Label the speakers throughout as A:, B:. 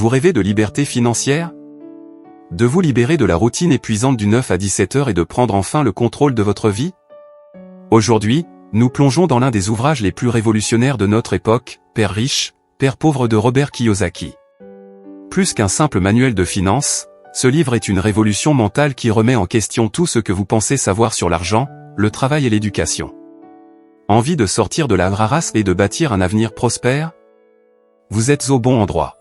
A: Vous rêvez de liberté financière? De vous libérer de la routine épuisante du 9 à 17 heures et de prendre enfin le contrôle de votre vie? Aujourd'hui, nous plongeons dans l'un des ouvrages les plus révolutionnaires de notre époque, Père riche, Père pauvre de Robert Kiyosaki. Plus qu'un simple manuel de finances, ce livre est une révolution mentale qui remet en question tout ce que vous pensez savoir sur l'argent, le travail et l'éducation. Envie de sortir de la rarasse et de bâtir un avenir prospère? Vous êtes au bon endroit.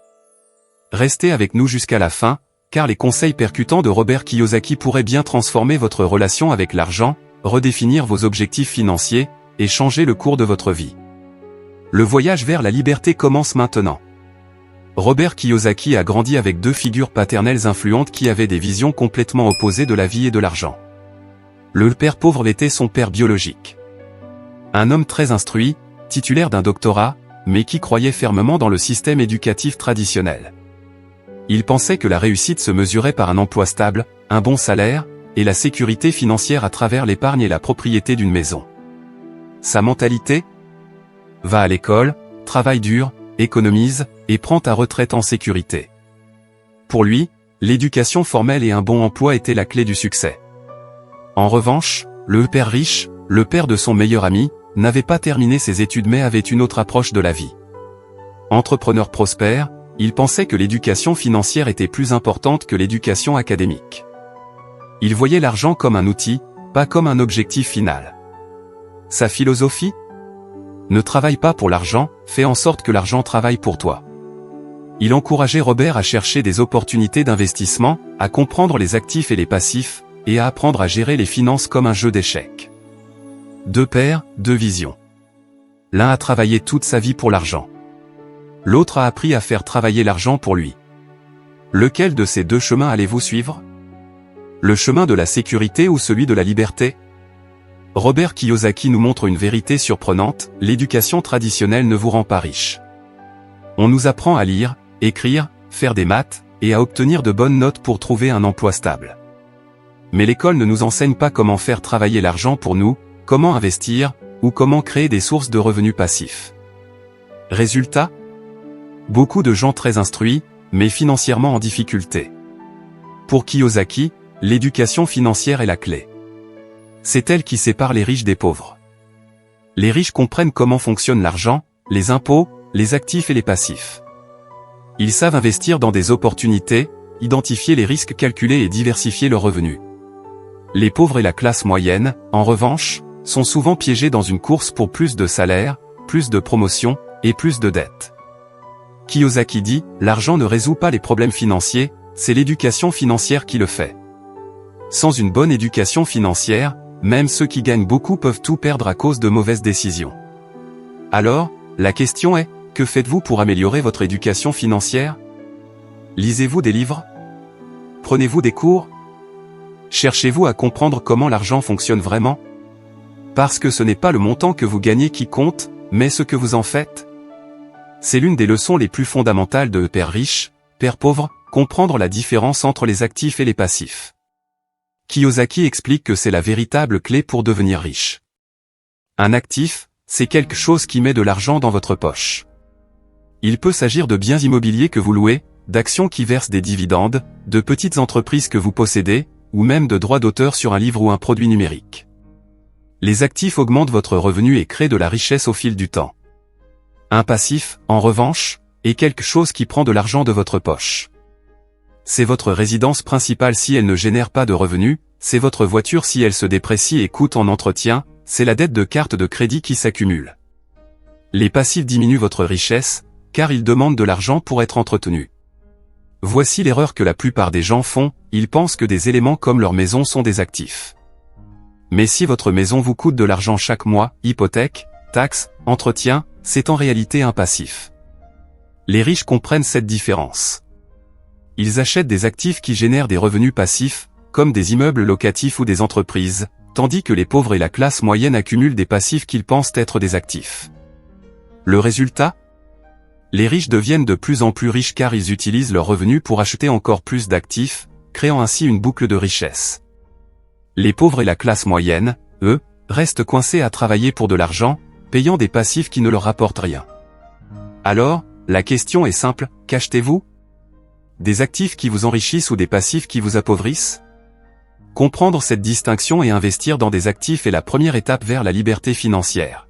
A: Restez avec nous jusqu'à la fin, car les conseils percutants de Robert Kiyosaki pourraient bien transformer votre relation avec l'argent, redéfinir vos objectifs financiers, et changer le cours de votre vie. Le voyage vers la liberté commence maintenant. Robert Kiyosaki a grandi avec deux figures paternelles influentes qui avaient des visions complètement opposées de la vie et de l'argent. Le père pauvre était son père biologique. Un homme très instruit, titulaire d'un doctorat, mais qui croyait fermement dans le système éducatif traditionnel. Il pensait que la réussite se mesurait par un emploi stable, un bon salaire, et la sécurité financière à travers l'épargne et la propriété d'une maison. Sa mentalité? Va à l'école, travaille dur, économise, et prend ta retraite en sécurité. Pour lui, l'éducation formelle et un bon emploi étaient la clé du succès. En revanche, le père riche, le père de son meilleur ami, n'avait pas terminé ses études mais avait une autre approche de la vie. Entrepreneur prospère, il pensait que l'éducation financière était plus importante que l'éducation académique. Il voyait l'argent comme un outil, pas comme un objectif final. Sa philosophie? Ne travaille pas pour l'argent, fais en sorte que l'argent travaille pour toi. Il encourageait Robert à chercher des opportunités d'investissement, à comprendre les actifs et les passifs, et à apprendre à gérer les finances comme un jeu d'échecs. Deux pères, deux visions. L'un a travaillé toute sa vie pour l'argent. L'autre a appris à faire travailler l'argent pour lui. Lequel de ces deux chemins allez-vous suivre? Le chemin de la sécurité ou celui de la liberté? Robert Kiyosaki nous montre une vérité surprenante, l'éducation traditionnelle ne vous rend pas riche. On nous apprend à lire, écrire, faire des maths, et à obtenir de bonnes notes pour trouver un emploi stable. Mais l'école ne nous enseigne pas comment faire travailler l'argent pour nous, comment investir, ou comment créer des sources de revenus passifs. Résultat? Beaucoup de gens très instruits, mais financièrement en difficulté. Pour Kiyosaki, l'éducation financière est la clé. C'est elle qui sépare les riches des pauvres. Les riches comprennent comment fonctionne l'argent, les impôts, les actifs et les passifs. Ils savent investir dans des opportunités, identifier les risques, calculer et diversifier leurs revenus. Les pauvres et la classe moyenne, en revanche, sont souvent piégés dans une course pour plus de salaire, plus de promotion, et plus de dettes. Kiyosaki dit, l'argent ne résout pas les problèmes financiers, c'est l'éducation financière qui le fait. Sans une bonne éducation financière, même ceux qui gagnent beaucoup peuvent tout perdre à cause de mauvaises décisions. Alors, la question est, que faites-vous pour améliorer votre éducation financière? Lisez-vous des livres? Prenez-vous des cours? Cherchez-vous à comprendre comment l'argent fonctionne vraiment? Parce que ce n'est pas le montant que vous gagnez qui compte, mais ce que vous en faites. C'est l'une des leçons les plus fondamentales de Père riche, Père pauvre, comprendre la différence entre les actifs et les passifs. Kiyosaki explique que c'est la véritable clé pour devenir riche. Un actif, c'est quelque chose qui met de l'argent dans votre poche. Il peut s'agir de biens immobiliers que vous louez, d'actions qui versent des dividendes, de petites entreprises que vous possédez, ou même de droits d'auteur sur un livre ou un produit numérique. Les actifs augmentent votre revenu et créent de la richesse au fil du temps. Un passif, en revanche, est quelque chose qui prend de l'argent de votre poche. C'est votre résidence principale si elle ne génère pas de revenus, c'est votre voiture si elle se déprécie et coûte en entretien, c'est la dette de carte de crédit qui s'accumule. Les passifs diminuent votre richesse, car ils demandent de l'argent pour être entretenus. Voici l'erreur que la plupart des gens font, ils pensent que des éléments comme leur maison sont des actifs. Mais si votre maison vous coûte de l'argent chaque mois, hypothèque, taxes, entretien, c'est en réalité un passif. Les riches comprennent cette différence. Ils achètent des actifs qui génèrent des revenus passifs, comme des immeubles locatifs ou des entreprises, tandis que les pauvres et la classe moyenne accumulent des passifs qu'ils pensent être des actifs. Le résultat? Les riches deviennent de plus en plus riches car ils utilisent leurs revenus pour acheter encore plus d'actifs, créant ainsi une boucle de richesse. Les pauvres et la classe moyenne, eux, restent coincés à travailler pour de l'argent, payant des passifs qui ne leur rapportent rien. Alors, la question est simple, qu'achetez-vous? Des actifs qui vous enrichissent ou des passifs qui vous appauvrissent? Comprendre cette distinction et investir dans des actifs est la première étape vers la liberté financière.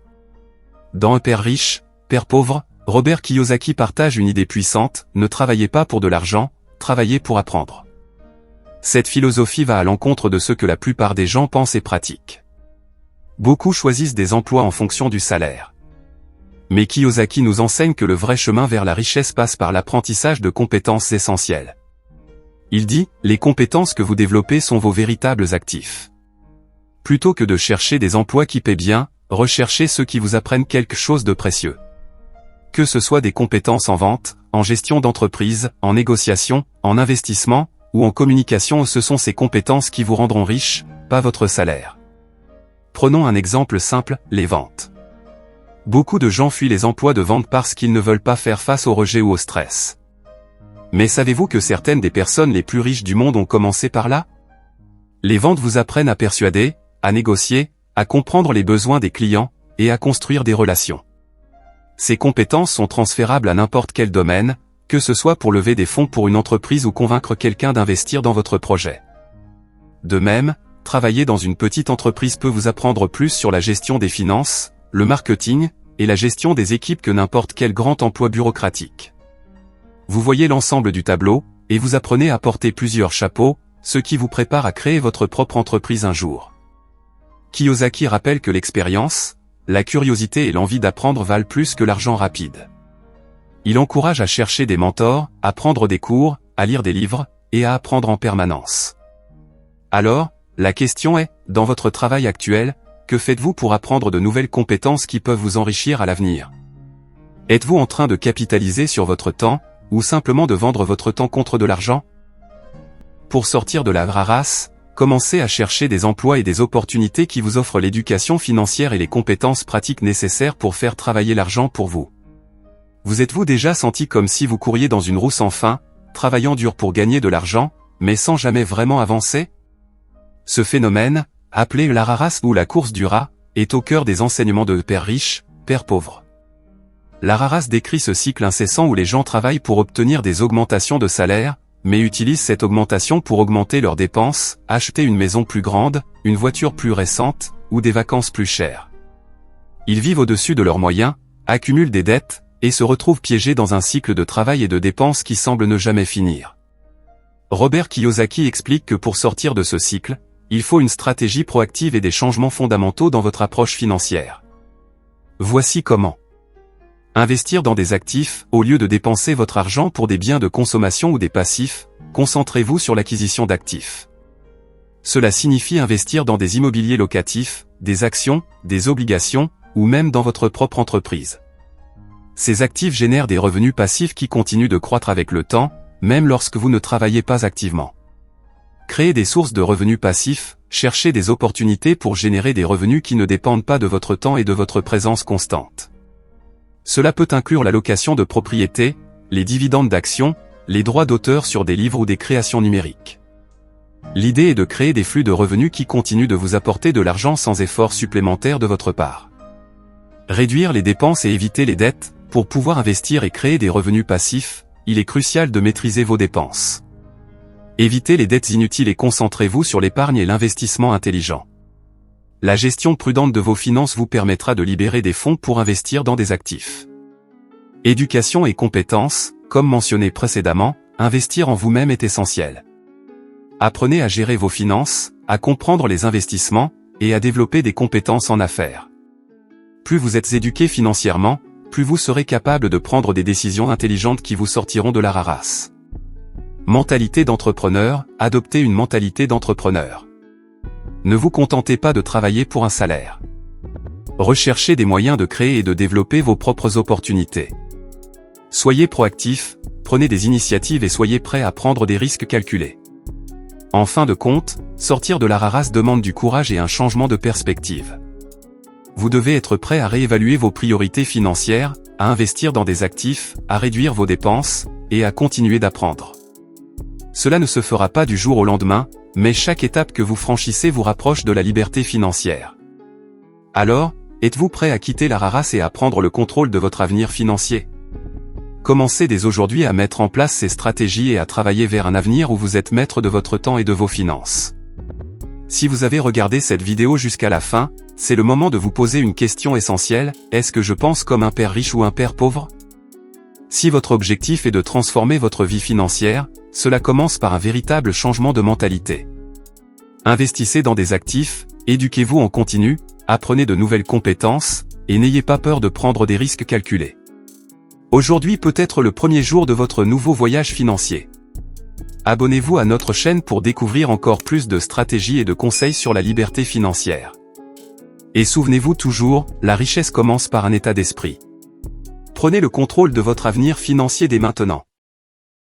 A: Dans Un père riche, père pauvre, Robert Kiyosaki partage une idée puissante: ne travaillez pas pour de l'argent, travaillez pour apprendre. Cette philosophie va à l'encontre de ce que la plupart des gens pensent et pratiquent. Beaucoup choisissent des emplois en fonction du salaire. Mais Kiyosaki nous enseigne que le vrai chemin vers la richesse passe par l'apprentissage de compétences essentielles. Il dit, les compétences que vous développez sont vos véritables actifs. Plutôt que de chercher des emplois qui paient bien, recherchez ceux qui vous apprennent quelque chose de précieux. Que ce soit des compétences en vente, en gestion d'entreprise, en négociation, en investissement, ou en communication, ce sont ces compétences qui vous rendront riche, pas votre salaire. Prenons un exemple simple, les ventes. Beaucoup de gens fuient les emplois de vente parce qu'ils ne veulent pas faire face au rejet ou au stress. Mais savez-vous que certaines des personnes les plus riches du monde ont commencé par là? Les ventes vous apprennent à persuader, à négocier, à comprendre les besoins des clients, et à construire des relations. Ces compétences sont transférables à n'importe quel domaine, que ce soit pour lever des fonds pour une entreprise ou convaincre quelqu'un d'investir dans votre projet. De même, travailler dans une petite entreprise peut vous apprendre plus sur la gestion des finances, le marketing, et la gestion des équipes que n'importe quel grand emploi bureaucratique. Vous voyez l'ensemble du tableau, et vous apprenez à porter plusieurs chapeaux, ce qui vous prépare à créer votre propre entreprise un jour. Kiyosaki rappelle que l'expérience, la curiosité et l'envie d'apprendre valent plus que l'argent rapide. Il encourage à chercher des mentors, à prendre des cours, à lire des livres, et à apprendre en permanence. Alors, la question est, dans votre travail actuel, que faites-vous pour apprendre de nouvelles compétences qui peuvent vous enrichir à l'avenir? Êtes-vous en train de capitaliser sur votre temps, ou simplement de vendre votre temps contre de l'argent? Pour sortir de la rarasse, commencez à chercher des emplois et des opportunités qui vous offrent l'éducation financière et les compétences pratiques nécessaires pour faire travailler l'argent pour vous. Vous êtes-vous déjà senti comme si vous couriez dans une roue sans fin, travaillant dur pour gagner de l'argent, mais sans jamais vraiment avancer? Ce phénomène, appelé la rarasse ou la course du rat, est au cœur des enseignements de Père riche, Père pauvre. La rarasse décrit ce cycle incessant où les gens travaillent pour obtenir des augmentations de salaire, mais utilisent cette augmentation pour augmenter leurs dépenses, acheter une maison plus grande, une voiture plus récente, ou des vacances plus chères. Ils vivent au-dessus de leurs moyens, accumulent des dettes, et se retrouvent piégés dans un cycle de travail et de dépenses qui semble ne jamais finir. Robert Kiyosaki explique que pour sortir de ce cycle, il faut une stratégie proactive et des changements fondamentaux dans votre approche financière. Voici comment. Investir dans des actifs, au lieu de dépenser votre argent pour des biens de consommation ou des passifs, concentrez-vous sur l'acquisition d'actifs. Cela signifie investir dans des immobiliers locatifs, des actions, des obligations, ou même dans votre propre entreprise. Ces actifs génèrent des revenus passifs qui continuent de croître avec le temps, même lorsque vous ne travaillez pas activement. Créez des sources de revenus passifs, cherchez des opportunités pour générer des revenus qui ne dépendent pas de votre temps et de votre présence constante. Cela peut inclure la location de propriétés, les dividendes d'actions, les droits d'auteur sur des livres ou des créations numériques. L'idée est de créer des flux de revenus qui continuent de vous apporter de l'argent sans effort supplémentaire de votre part. Réduire les dépenses et éviter les dettes, pour pouvoir investir et créer des revenus passifs, il est crucial de maîtriser vos dépenses. Évitez les dettes inutiles et concentrez-vous sur l'épargne et l'investissement intelligent. La gestion prudente de vos finances vous permettra de libérer des fonds pour investir dans des actifs. Éducation et compétences, comme mentionné précédemment, investir en vous-même est essentiel. Apprenez à gérer vos finances, à comprendre les investissements, et à développer des compétences en affaires. Plus vous êtes éduqué financièrement, plus vous serez capable de prendre des décisions intelligentes qui vous sortiront de la rarasse. Mentalité d'entrepreneur, adoptez une mentalité d'entrepreneur. Ne vous contentez pas de travailler pour un salaire. Recherchez des moyens de créer et de développer vos propres opportunités. Soyez proactif, prenez des initiatives et soyez prêt à prendre des risques calculés. En fin de compte, sortir de la rarasse demande du courage et un changement de perspective. Vous devez être prêt à réévaluer vos priorités financières, à investir dans des actifs, à réduire vos dépenses, et à continuer d'apprendre. Cela ne se fera pas du jour au lendemain, mais chaque étape que vous franchissez vous rapproche de la liberté financière. Alors, êtes-vous prêt à quitter la rarasse et à prendre le contrôle de votre avenir financier? Commencez dès aujourd'hui à mettre en place ces stratégies et à travailler vers un avenir où vous êtes maître de votre temps et de vos finances. Si vous avez regardé cette vidéo jusqu'à la fin, c'est le moment de vous poser une question essentielle, est-ce que je pense comme un père riche ou un père pauvre? Si votre objectif est de transformer votre vie financière, cela commence par un véritable changement de mentalité. Investissez dans des actifs, éduquez-vous en continu, apprenez de nouvelles compétences, et n'ayez pas peur de prendre des risques calculés. Aujourd'hui peut être le premier jour de votre nouveau voyage financier. Abonnez-vous à notre chaîne pour découvrir encore plus de stratégies et de conseils sur la liberté financière. Et souvenez-vous toujours, la richesse commence par un état d'esprit. Prenez le contrôle de votre avenir financier dès maintenant.